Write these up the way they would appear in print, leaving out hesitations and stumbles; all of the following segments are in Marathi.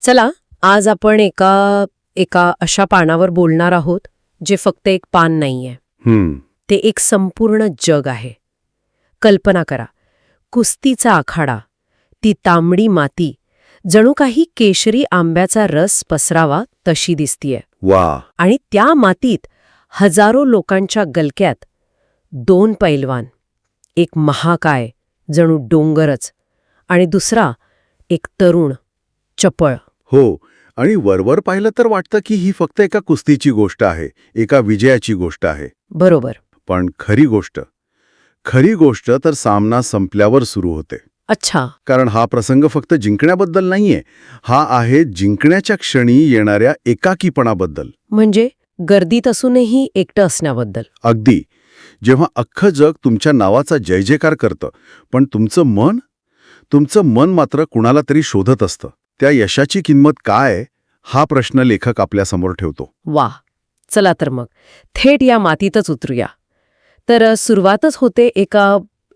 चला, आज आपण एका एका अशा पानावर बोलणार आहोत जे फक्त एक पान नाहीये. ते एक संपूर्ण जग आहे. कल्पना करा, कुस्तीचा आखाडा, ती तांबडी माती जणू काही केशरी आंब्याचा रस पसरावा तशी दिसतीये. वा. आणि त्या मातीत हजारो लोकांच्या गलक्यात दोन पैलवान, एक महाकाय जणू डोंगरच आणि दुसरा एक तरुण चपळ. हो. आणि वरवर पाहिलं तर वाटतं की ही फक्त एका कुस्तीची गोष्ट आहे, एका विजयाची गोष्ट आहे. बरोबर. पण खरी गोष्ट तर सामना संपल्यावर सुरू होते. अच्छा. कारण हा प्रसंग फक्त जिंकण्याबद्दल नाहीये, हा आहे जिंकण्याच्या क्षणी येणाऱ्या एकाकीपणाबद्दल. म्हणजे गर्दीत असूनही एकटं असण्याबद्दल. अगदी. जेव्हा अख्खं जग तुमच्या नावाचा जय जयकार करतं, पण तुमचं मन मात्र कुणाला तरी शोधत असतं. त्या यशाची किंमत काय, हा प्रश्न लेखक आपल्यासमोर ठेवतो. वा. चला तर मग थेट या मातीतच उतरूया. तर सुरुवातच होते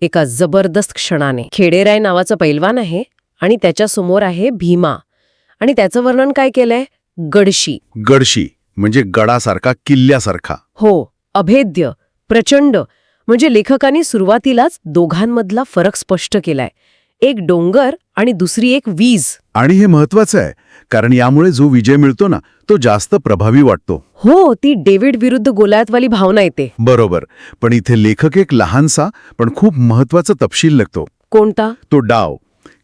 एका जबरदस्त क्षणाने. खेडेराय नावाचा पैलवान आहे आणि त्याच्यासमोर आहे भीमा. आणि त्याचं वर्णन काय केलंय? गडशी. गडशी म्हणजे गडासारखा, किल्ल्यासारखा. हो, अभेद्य, प्रचंड. म्हणजे लेखकाने सुरुवातीलाच दोघांमधला फरक स्पष्ट केलाय. एक डोंगर आणि दुसरी एक वीज. आणि हे महत्वाचं आहे, कारण यामुळे जो विजय मिळतो ना, तो जास्त प्रभावी वाटतो. हो, ती डेव्हिड विरुद्ध गोलायतवाली भावना येते. बरोबर. पण इथे लेखक एक लहानसा पण खूप महत्वाचा तपशील लागतो. कोणता? तो डाव.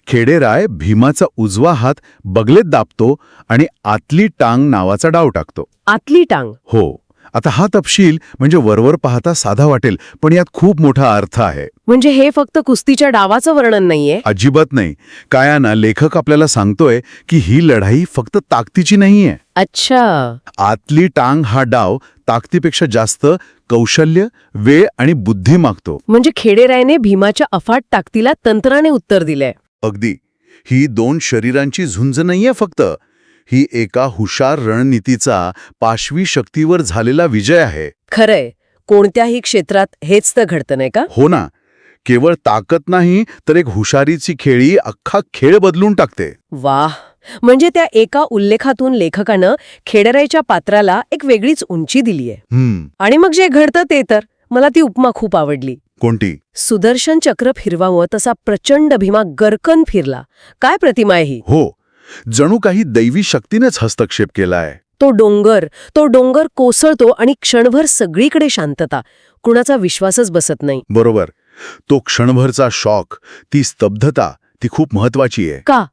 खेडेराय भीमाचा उजवा हात बगलेत दाबतो आणि आतली टांग नावाचा डाव टाकतो. आतली टांग? हो. आता हा तपशील म्हणजे वरवर पाहता साधा वाटेल, पण यात खूप मोठा अर्थ आहे. म्हणजे हे फक्त कुस्तीच्या डावाचं वर्णन नाहीये? अजिबात नाही. काय ना, लेखक आपल्याला सांगतोय की ही लढाई फक्त ताकदीची नाहीये. अच्छा. आतली टांग हा डाव ताकदीपेक्षा जास्त कौशल्य, वेळ आणि बुद्धी मागतो. म्हणजे खेडेरायने भीमाच्या अफाट ताकदीला तंत्राने उत्तर दिलंय. अगदी. ही दोन शरीरांची झुंज नाहीये फक्त, ही एका हुशार रणनीतीचा पाशवी शक्तीवर झालेला विजय आहे. खरंय. कोणत्याही क्षेत्रात हेच तर घडतं, नाही का? हो ना. केवळ ताकद नाही, तर एक हुशारीची खेळी अख्खा खेळ बदलून टाकते. वाह. म्हणजे त्या एका उल्लेखातून लेखकानं खेडेरायच्या पात्राला एक वेगळीच उंची दिलीये. आणि मग जे घडतं ते तर, मला ती उपमा खूप आवडली. कोणती? सुदर्शन चक्र फिरवावं तसा प्रचंड भीमा गरकन फिरला. काय प्रतिमा आहे ही! हो. जणू काही दैवी शक्तीनेच हस्तक्षेप केलाय. तो डोंगर कोसळतो आणि क्षणभर सगळीकडे शांतता. कुणाचा विश्वासच बसत नाही. बरोबर. तो क्षणभरचा शॉक, ती स्तब्धता, ती खूप महत्वाची आहे. का?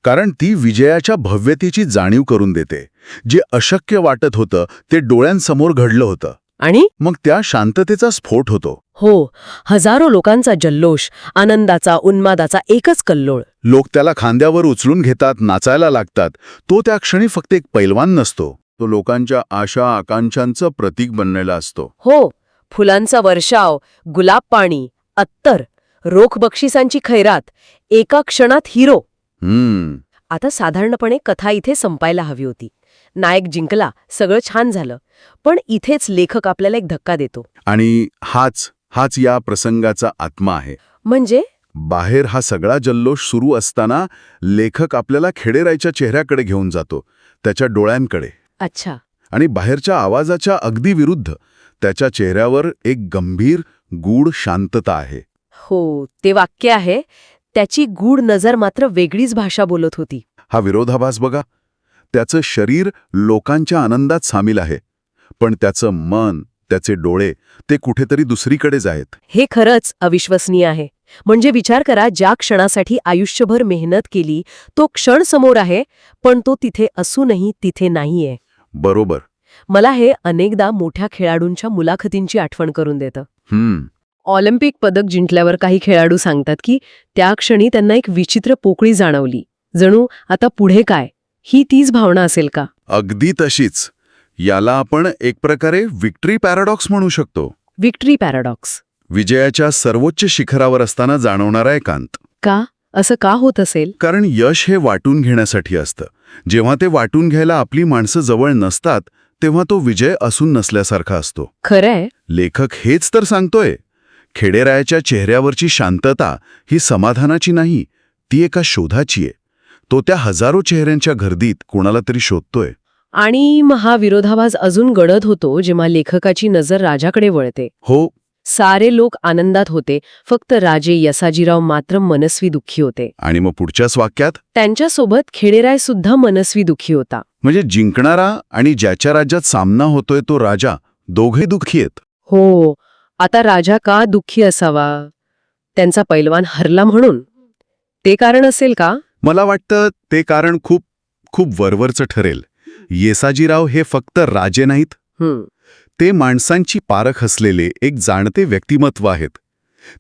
कारण ती विजयाच्या भव्यतेची जाणीव करून देते. जे अशक्य वाटत होतं ते डोळ्यांसमोर घडलं होतं. आणि मग त्या शांततेचा स्फोट होतो. हो, हजारो लोकांचा जल्लोष, आनंदाचा, उन्मादाचा एकच कल्लोळ. लोक त्याला खांद्यावर उचलून घेतात, नाचायला लागतात. तो त्या क्षणी फक्त एक पैलवान नसतो, तो लोकांच्या आशा आकांक्षांचं प्रतीक बनलेला असतो. हो, फुलांचा वर्षाव, गुलाब पाणी, अत्तर, रोख बक्षिसांची खैरात, एका क्षणात हिरो. आता साधारणपणे कथा इथे संपायला हवी होती. नायक जिंकला, सगळं छान झालं. पण इथेच लेखक आपल्याला एक धक्का देतो. आणि हाच या प्रसंगाचा आत्मा आहे. म्हणजे बाहेर हा सगळा जल्लोष सुरू असताना लेखक आपल्याला खेडेरायच्या चेहऱ्याकडे घेऊन जातो, त्याच्या डोळ्यांकडे. अच्छा. आणि बाहेरच्या आवाजाच्या अगदी विरुद्ध त्याच्या चेहऱ्यावर एक गंभीर, गूढ शांतता आहे. हो, ते वाक्य आहे, त्याची गूढ नजर मात्र वेगळीच भाषा बोलत होती. हा विरोधाभास बघा. त्याचं शरीर लोकांच्या आनंदात सामील आहे, पण त्याचं मन, त्याचे डोळे, ते कुठेतरी दुसरीकडेच आहेत. हे खरंच अविश्वसनीय आहे. म्हणजे विचार करा, ज्या क्षणासाठी आयुष्यभर मेहनत केली तो क्षण समोर आहे, पण तो तिथे असूनही तिथे नाहीये. बरोबर. मला हे अनेकदा मोठ्या खेळाडूंच्या मुलाखतींची आठवण करून देतं. ऑलिम्पिक पदक जिंकल्यावर काही खेळाडू सांगतात की त्या क्षणी त्यांना एक विचित्र पोकळी जाणवली. जणू आता पुढे काय, ही तीच भावना असेल का? अगदी तशीच. याला आपण एक प्रकारे विक्ट्री पॅराडॉक्स म्हणू शकतो. Victory paradox. विजयाच्या सर्वोच्च शिखरावर असताना जाणवणारा एकांत. का? असं का होत असेल? कारण यश हे वाटून घेण्यासाठी असतं. जेव्हा ते वाटून घ्यायला आपली माणसं जवळ नसतात, तेव्हा तो विजय असून नसल्यासारखा असतो. खरंय. लेखक हेच तर सांगतोय. खेडेरायाच्या चेहऱ्यावरची शांतता ही समाधानाची नाही, ती एका शोधाची आहे. तो त्या हजारो चेहऱ्यांच्या गर्दीत कोणाला तरी शोधतोय. आणि मग हा विरोधाभास अजून गडद होतो जेव्हा लेखकाची नजर राजाकडे वळते. हो, सारे लोक आनंदात होते, फक्त राजे यसाजीराव मात्र मनस्वी दुःखी होते. आणि मग पुढच्याच वाक्यात त्यांच्यासोबत खेडेराय सुद्धा मनस्वी दुःखी होता. म्हणजे जिंकणारा आणि ज्याच्या राज्यात सामना होतोय तो राजा, दोघे दुःखी आहेत. हो, आता राजा का दुःखी असावा? त्यांचा पैलवान हरला म्हणून? ते कारण असेल का? मला वाटतं ते कारण खूप खूप वरवरचं ठरेल. येसाजीराव हे फक्त राजे नाहीत, ते माणसांची पारख असलेले एक जाणते व्यक्तिमत्व आहेत.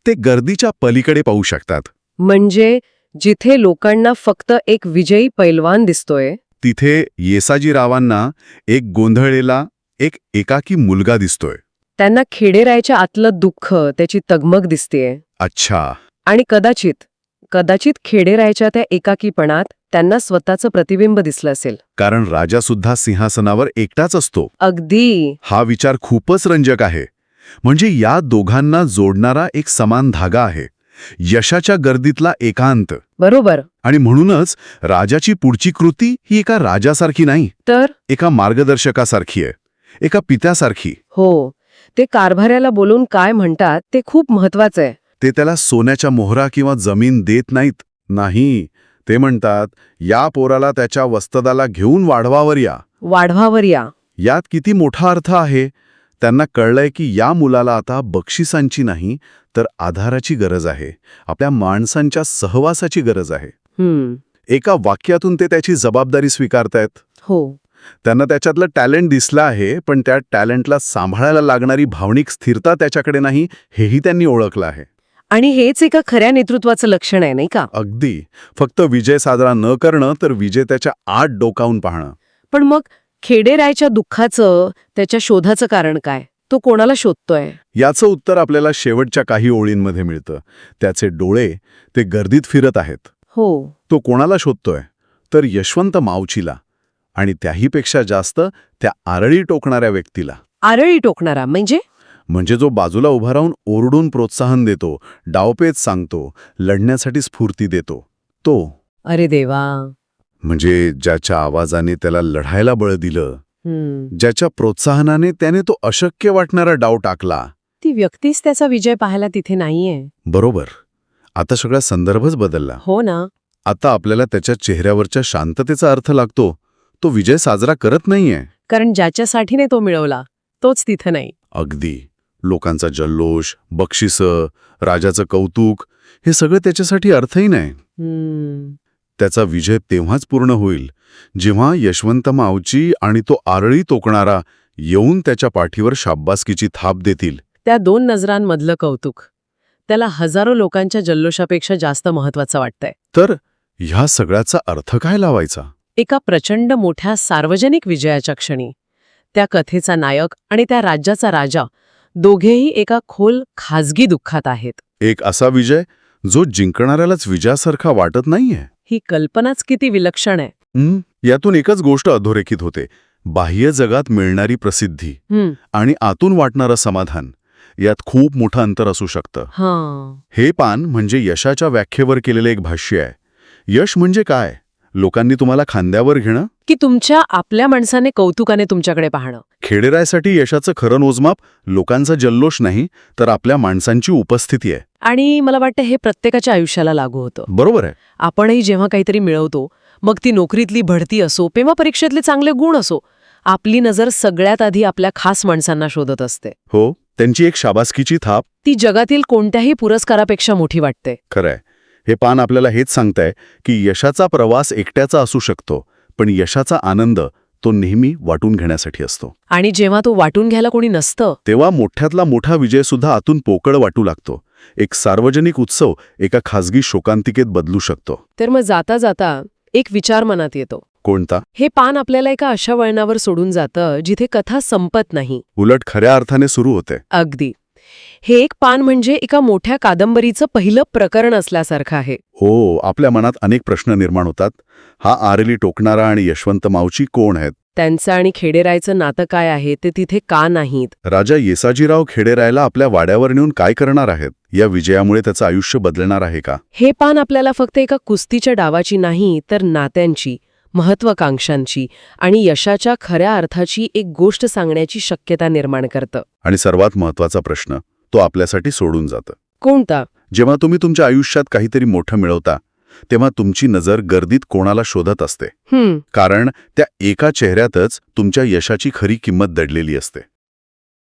ते गर्दीच्या पलीकडे पाहू शकतात. म्हणजे जिथे लोकांना फक्त एक विजयी पैलवान दिसतोय, तिथे येसाजीरावांना एक गोंधळलेला, एक एकाकी मुलगा दिसतोय. त्यांना खेडेरायच्या आतलं दुःख, त्याची तगमग दिसतेय. अच्छा. आणि कदाचित खेडेरायच्या त्या एकाकीपणात त्यांना स्वतःचं प्रतिबिंब दिसलं असेल. कारण राजा सुद्धा सिंहासनावर एकटाच असतो. अगदी. हा विचार खूपच रंजक आहे. म्हणजे या दोघांना जोडणारा एक समान धागा आहे, यशाच्या गर्दीतला एकांत. बरोबर. आणि म्हणूनच राजाची पुढची कृती ही एका राजासारखी नाही, तर एका मार्गदर्शकासारखी आहे, एका पित्यासारखी. हो, ते कारभाऱ्याला बोलून काय म्हणतात ते खूप महत्वाचं आहे. ते त्याला सोन्याच्या मोहरा किंवा जमीन देत नाहीत. नाही, ते म्हणतात, या पोराला त्याच्या वस्तदाला घेऊन वाढवावर या. यात किती मोठा अर्थ आहे. त्यांना कळलंय की या मुलाला आता बक्षिसांची नाही, तर आधाराची गरज आहे, आपल्या माणसांच्या सहवासाची गरज आहे. एका वाक्यातून ते त्याची जबाबदारी स्वीकारतायत. हो. त्यांना त्याच्यातलं टॅलेंट दिसलं आहे, पण त्या टॅलेंटला सांभाळायला लागणारी भावनिक स्थिरता त्याच्याकडे नाही, हेही त्यांनी ओळखलं आहे. आणि हेच एका खऱ्या नेतृत्वाचं लक्षण आहे, नाही का? अगदी. फक्त विजय साजरा न करणं, तर विजेत्याच्या आत डोकावून पाहणं. पण मग खेडेरायच्या दुःखाचं, त्याच्या शोधाचं कारण काय? तो कोणाला शोधतोय? याचं उत्तर आपल्याला शेवटच्या काही ओळींमध्ये मिळतं. त्याचे डोळे ते गर्दीत फिरत आहेत. हो. तो कोणाला शोधतोय? तर यशवंत मावचीला, आणि त्याहीपेक्षा जास्त त्या आरळी टोकणाऱ्या व्यक्तीला. आरळी टोकणारा म्हणजे जो बाजूला उभा राहून ओरडून प्रोत्साहन देतो, डावपेच सांगतो, लढण्यासाठी स्फूर्ती देतो, तो. अरे देवा. म्हणजे ज्याच्या आवाजाने त्याला लढायला बळ दिलं, ज्याच्या प्रोत्साहनाने त्याने तो अशक्य वाटणारा डाव टाकला. ती व्यक्तीच त्याचा विजय पाहायला तिथे नाहीये. बरोबर. आता सगळा संदर्भच बदलला. हो ना. आता आपल्याला त्याच्या चेहऱ्यावरच्या शांततेचा अर्थ लागतो. तो विजय साजरा करत नाहीये, कारण ज्याच्यासाठीने तो मिळवला तोच तिथे नाही. अगदी. लोकांचा जल्लोष, बक्षिसं, राजाचं कौतुक, हे सगळं त्याच्यासाठी अर्थही नाही. त्याचा विजय तेव्हाच पूर्ण होईल जेव्हा यशवंत मावची आणि तो आरळी टोकणारा येऊन त्याच्या पाठीवर शाब्बासकीची थाप देतील. त्या दोन नजरांमधलं कौतुक त्याला हजारो लोकांच्या जल्लोषापेक्षा जास्त महत्वाचं वाटतंय. तर ह्या सगळ्याचा अर्थ काय लावायचा? एका प्रचंड मोठ्या सार्वजनिक विजयाच्या क्षणी त्या कथेचा नायक आणि त्या राज्याचा राजा दोघेही एका खोल खाजगी दुःखात आहेत. एक असा विजय जो जिंकणाऱ्यालाच विजयासारखा वाटत नाहीये. ही कल्पनाच किती विलक्षण आहे. यातून एकच गोष्ट अधोरेखित होते. बाह्य जगात मिळणारी प्रसिद्धी आणि आतून वाटणारं समाधान, यात खूप मोठं अंतर असू शकतं. हे पान म्हणजे यशाच्या व्याख्येवर केलेलं एक भाष्य आहे. यश म्हणजे काय? लोकांनी तुम्हाला खांद्यावर घेणं, की तुमच्या आपल्या माणसाने कौतुकाने तुमच्याकडे पाहणं. खेडेरायसाठी यशाचं खरं मोजमाप लोकांचा जल्लोष नाही, तर आपल्या माणसांची उपस्थिती आहे. आणि मला वाटतं हे प्रत्येकाच्या आयुष्याला लागू होतं. बरोबर आहे. आपणही जेव्हा काहीतरी मिळवतो, मग ती नोकरीतली बढती असो किंवा परीक्षेतले चांगले गुण असो, आपली नजर सगळ्यात आधी आपल्या खास माणसांना शोधत असते. हो, त्यांची एक शाबासकीची थाप ती जगातील कोणत्याही पुरस्कारापेक्षा मोठी वाटते. खरंय. हे पान आपल्याला हेच सांगतंय की यशाचा प्रवास एकट्याचा असू शकतो, पण यशाचा आनंद तो नेहमी वाटून घेण्यासाठी असतो. आणि जेव्हा तो वाटून घ्यायला कोणी नसतं, तेव्हा मोठ्यातला मोठा विजय सुद्धा आतून पोकळ वाटू लागतो. एक सार्वजनिक उत्सव एका खासगी शोकांतिकेत बदलू शकतो. तर मग जाता जाता एक विचार मनात येतो. कोणता? हे पान आपल्याला एका अशा वळणावर सोडून जातं जिथे कथा संपत नाही, उलट खऱ्या अर्थाने सुरू होते. अगदी. हे एक पान म्हणजे एका मोठ्या कादंबरीचं पहिलं प्रकरण असल्यासारखं आहे. हो, आपल्या मनात अनेक प्रश्न निर्माण होतात. हा आरळी टोकणारा आणि यशवंत मावची कोण आहेत? त्यांचं आणि खेडेरायचं नातं काय आहे ते तिथे का नाहीत? राजा येसाजीराव खेडेरायला आपल्या वाड्यावर नेऊन काय करणार आहेत? या विजयामुळे त्याचं आयुष्य बदलणार आहे का? हे पान आपल्याला फक्त एका कुस्तीच्या डावाची नाही तर नात्यांची, महत्वाकांक्षांची आणि यशाच्या खऱ्या अर्थाची एक गोष्ट सांगण्याची शक्यता निर्माण करतं. आणि सर्वात महत्वाचा प्रश्न तो आपल्यासाठी सोडून जातं. कोणता? जेव्हा तुम्ही तुमच्या आयुष्यात काहीतरी मोठं मिळवता तेव्हा तुमची नजर गर्दीत कोणाला शोधत असते. कारण त्या एका चेहऱ्यातच तुमच्या यशाची खरी किंमत दडलेली असते.